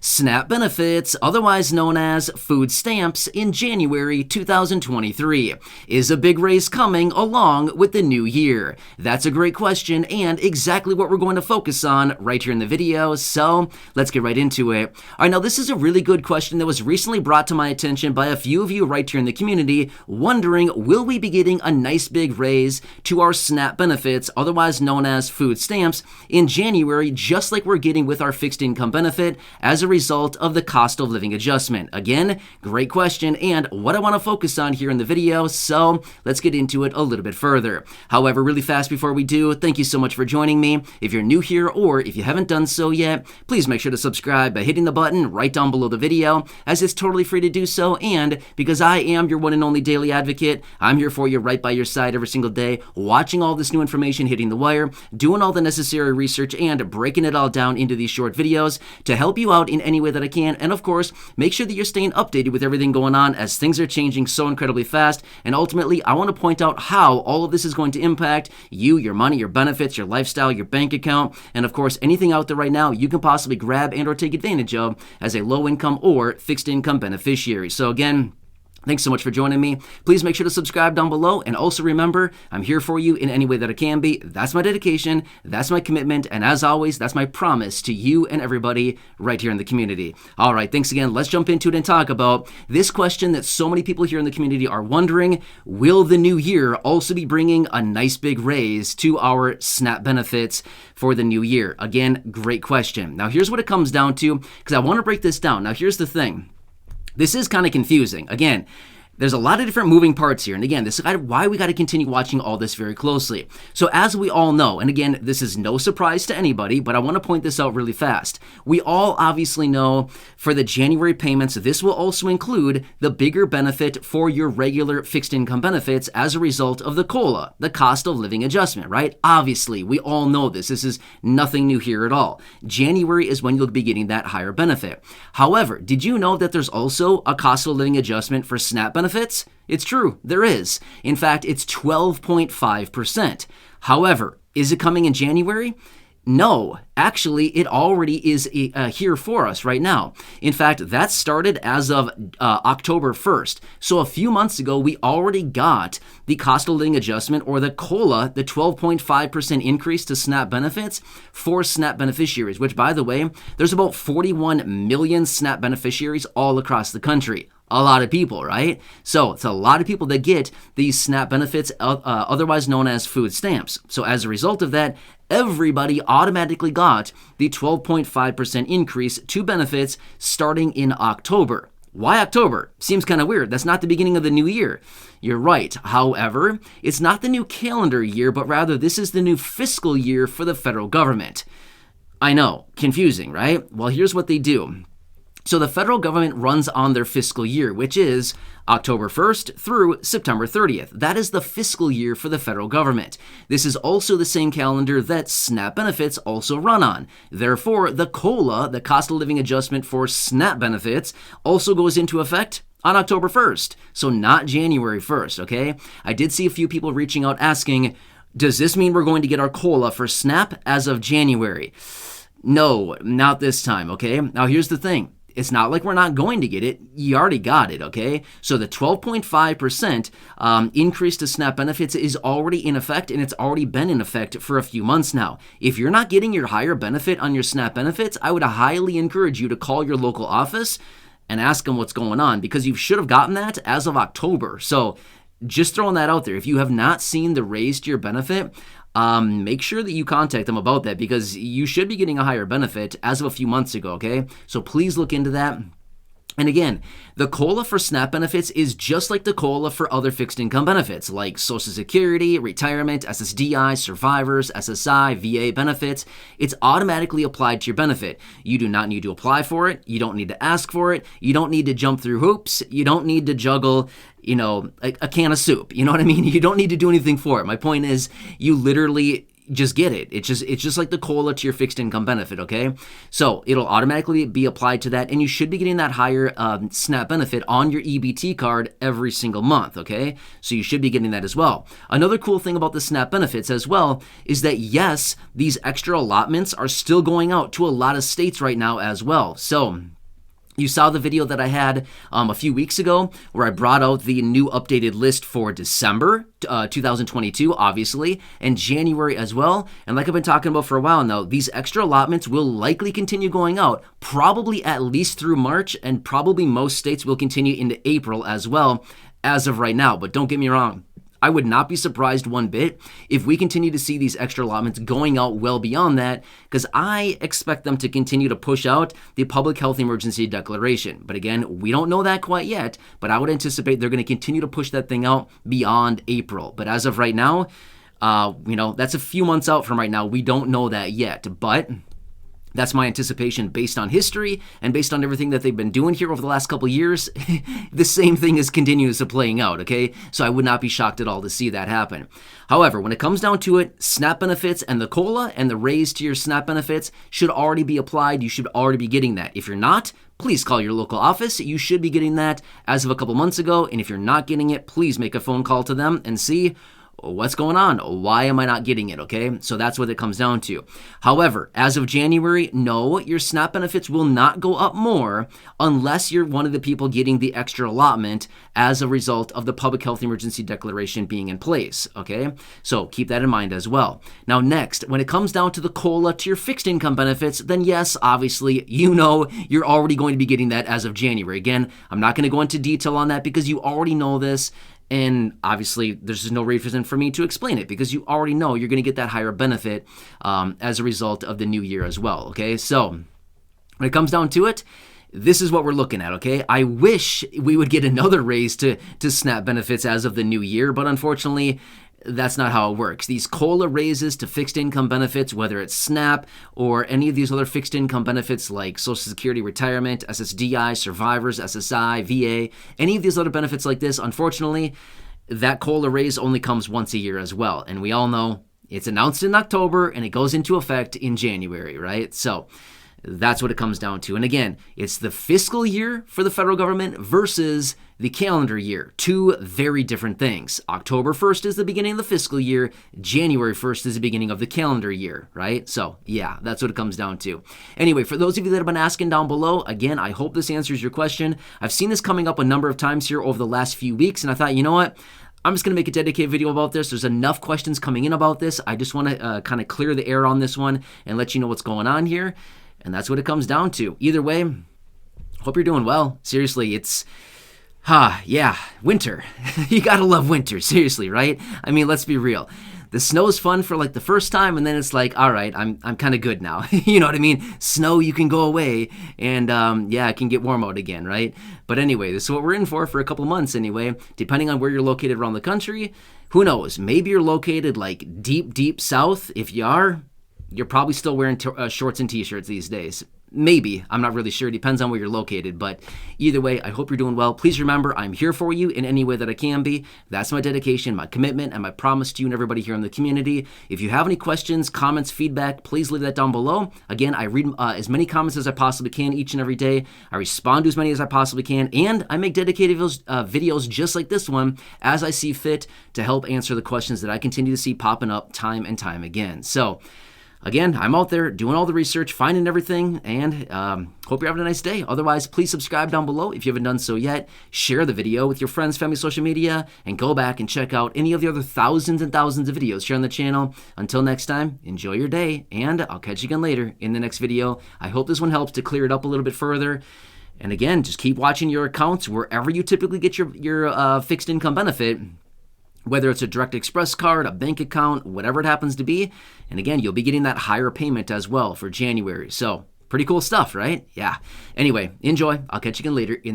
SNAP benefits, otherwise known as food stamps, in January 2023. Is a big raise coming along with the new year? That's a great question and exactly what we're going to focus on right here in the video, so let's get right into it. All right, now this is a really good question that was recently brought to my attention by a few of you right here in the community, wondering, will we be getting a nice big raise to our SNAP benefits, otherwise known as food stamps, in January, just like we're getting with our fixed income benefit as a result of the cost of living adjustment? Again, great question and what I want to focus on here in the video, so let's get into it a little bit further. However, really fast before we do, thank you so much for joining me. If you're new here or if you haven't done so yet, please make sure to subscribe by hitting the button right down below the video, as it's totally free to do so, and because I am your one and only daily advocate, I'm here for you right by your side every single day, watching all this new information hitting the wire, doing all the necessary research, and breaking it all down into these short videos to help you out in any way that I can. And of course, make sure that you're staying updated with everything going on, as things are changing so incredibly fast. And ultimately, I want to point out how all of this is going to impact you, your money, your benefits, your lifestyle, your bank account, and of course, anything out there right now you can possibly grab and or take advantage of as a low income or fixed income beneficiary. So again, thanks so much for joining me. Please make sure to subscribe down below, and also remember, I'm here for you in any way that I can be. That's my dedication, that's my commitment, and as always, that's my promise to you and everybody right here in the community. All right, thanks again. Let's jump into it and talk about this question that so many people here in the community are wondering: will the new year also be bringing a nice big raise to our SNAP benefits for the new year? Again, great question. Now, here's what it comes down to, because I want to break this down. Now, here's the thing. This is kind of confusing. Again, there's a lot of different moving parts here. And again, this is why we got to continue watching all this very closely. So as we all know, and again, this is no surprise to anybody, but I want to point this out really fast. We all obviously know for the January payments, this will also include the bigger benefit for your regular fixed income benefits as a result of the COLA, the cost of living adjustment, right? Obviously, we all know this. This is nothing new here at all. January is when you'll be getting that higher benefit. However, did you know that there's also a cost of living adjustment for SNAP benefits? It's true, there is. In fact, it's 12.5%. However, is it coming in January? No, actually, it already is here for us right now. In fact, that started as of October 1st. So a few months ago, we already got the cost of living adjustment, or the COLA, the 12.5% increase to SNAP benefits for SNAP beneficiaries, which, by the way, there's about 41 million SNAP beneficiaries all across the country. A lot of people, right? So it's a lot of people that get these SNAP benefits, otherwise known as food stamps. So as a result of that, everybody automatically got the 12.5% increase to benefits starting in October. Why October? Seems kind of weird. That's not the beginning of the new year. You're right. However, it's not the new calendar year, but rather this is the new fiscal year for the federal government. I know, confusing, right? Well, here's what they do. So the federal government runs on their fiscal year, which is October 1st through September 30th. That is the fiscal year for the federal government. This is also the same calendar that SNAP benefits also run on. Therefore, the COLA, the cost of living adjustment for SNAP benefits, also goes into effect on October 1st. So not January 1st, okay? I did see a few people reaching out asking, does this mean we're going to get our COLA for SNAP as of January? No, not this time, okay? Now here's the thing. It's not like we're not going to get it. You already got it, okay? So the 12.5% increase to SNAP benefits is already in effect, and it's already been in effect for a few months now. If you're not getting your higher benefit on your SNAP benefits, I would highly encourage you to call your local office and ask them what's going on, because you should have gotten that as of October. So just throwing that out there. If you have not seen the raise to your benefit, make sure that you contact them about that, because you should be getting a higher benefit as of a few months ago, okay? So please look into that. And again, the COLA for SNAP benefits is just like the COLA for other fixed income benefits like Social Security, retirement, SSDI, survivors, SSI, VA benefits. It's automatically applied to your benefit. You do not need to apply for it. You don't need to ask for it. You don't need to jump through hoops. You don't need to juggle, a can of soup. You know what I mean? You don't need to do anything for it. My point is, you literally just get it. It's just like the COLA to your fixed income benefit, okay? So it'll automatically be applied to that, and you should be getting that higher SNAP benefit on your EBT card every single month, okay? So you should be getting that as well. Another cool thing about the SNAP benefits as well is that, yes, these extra allotments are still going out to a lot of states right now as well. So You saw the video that I had a few weeks ago where I brought out the new updated list for December 2022, obviously, and January as well. And like I've been talking about for a while now, these extra allotments will likely continue going out, probably at least through March, and probably most states will continue into April as well as of right now. But don't get me wrong, I would not be surprised one bit if we continue to see these extra allotments going out well beyond that, because I expect them to continue to push out the public health emergency declaration. But again, we don't know that quite yet, but I would anticipate they're going to continue to push that thing out beyond April. But as of right now, that's a few months out from right now. We don't know that yet, but that's my anticipation based on history and based on everything that they've been doing here over the last couple of years. The same thing is continuously playing out, okay? So I would not be shocked at all to see that happen. However, when it comes down to it, SNAP benefits and the COLA and the raise to your SNAP benefits should already be applied. You should already be getting that. If you're not, please call your local office. You should be getting that as of a couple months ago. And if you're not getting it, please make a phone call to them and see what's going on? Why am I not getting it? Okay, so that's what it comes down to. However, as of January, no, your SNAP benefits will not go up more unless you're one of the people getting the extra allotment as a result of the public health emergency declaration being in place. Okay, so keep that in mind as well. Now, next, when it comes down to the COLA to your fixed income benefits, then yes, obviously, you're already going to be getting that as of January. Again, I'm not going to go into detail on that because you already know this. And obviously, there's just no reason for me to explain it because you already know you're going to get that higher benefit as a result of the new year as well, okay? So when it comes down to it, this is what we're looking at, okay? I wish we would get another raise to SNAP benefits as of the new year, but unfortunately, that's not how it works. These COLA raises to fixed income benefits, whether it's SNAP or any of these other fixed income benefits like Social Security, retirement, SSDI, survivors, SSI, VA, any of these other benefits like this, unfortunately, that COLA raise only comes once a year as well. And we all know it's announced in October and it goes into effect in January, right? So that's what it comes down to. And again, it's the fiscal year for the federal government versus the calendar year. Two very different things. October 1st is the beginning of the fiscal year. January 1st is the beginning of the calendar year, right? So yeah, that's what it comes down to. Anyway, for those of you that have been asking down below, again, I hope this answers your question. I've seen this coming up a number of times here over the last few weeks, and I thought, you know what? I'm just going to make a dedicated video about this. There's enough questions coming in about this. I just want to kind of clear the air on this one and let you know what's going on here. And that's what it comes down to. Either way, hope you're doing well. Seriously, it's, winter. You gotta love winter, seriously, right? I mean, let's be real. The snow is fun for like the first time, and then it's like, all right, I'm kind of good now. You know what I mean? Snow, you can go away, and it can get warm out again, right? But anyway, this is what we're in for a couple months anyway. Depending on where you're located around the country, who knows? Maybe you're located like deep south. If you are, you're probably still wearing shorts and t-shirts these days. Maybe. I'm not really sure. It depends on where you're located. But either way, I hope you're doing well. Please remember, I'm here for you in any way that I can be. That's my dedication, my commitment, and my promise to you and everybody here in the community. If you have any questions, comments, feedback, please leave that down below. Again, I read as many comments as I possibly can each and every day. I respond to as many as I possibly can. And I make dedicated videos just like this one as I see fit to help answer the questions that I continue to see popping up time and time again. So, again, I'm out there doing all the research, finding everything, and hope you're having a nice day. Otherwise, please subscribe down below if you haven't done so yet. Share the video with your friends, family, social media, and go back and check out any of the other thousands and thousands of videos here on the channel. Until next time, enjoy your day, and I'll catch you again later in the next video. I hope this one helps to clear it up a little bit further. And again, just keep watching your accounts wherever you typically get your fixed income benefit, whether it's a direct express card, a bank account, whatever it happens to be. And again, you'll be getting that higher payment as well for January. So pretty cool stuff, right? Yeah. Anyway, enjoy. I'll catch you again later in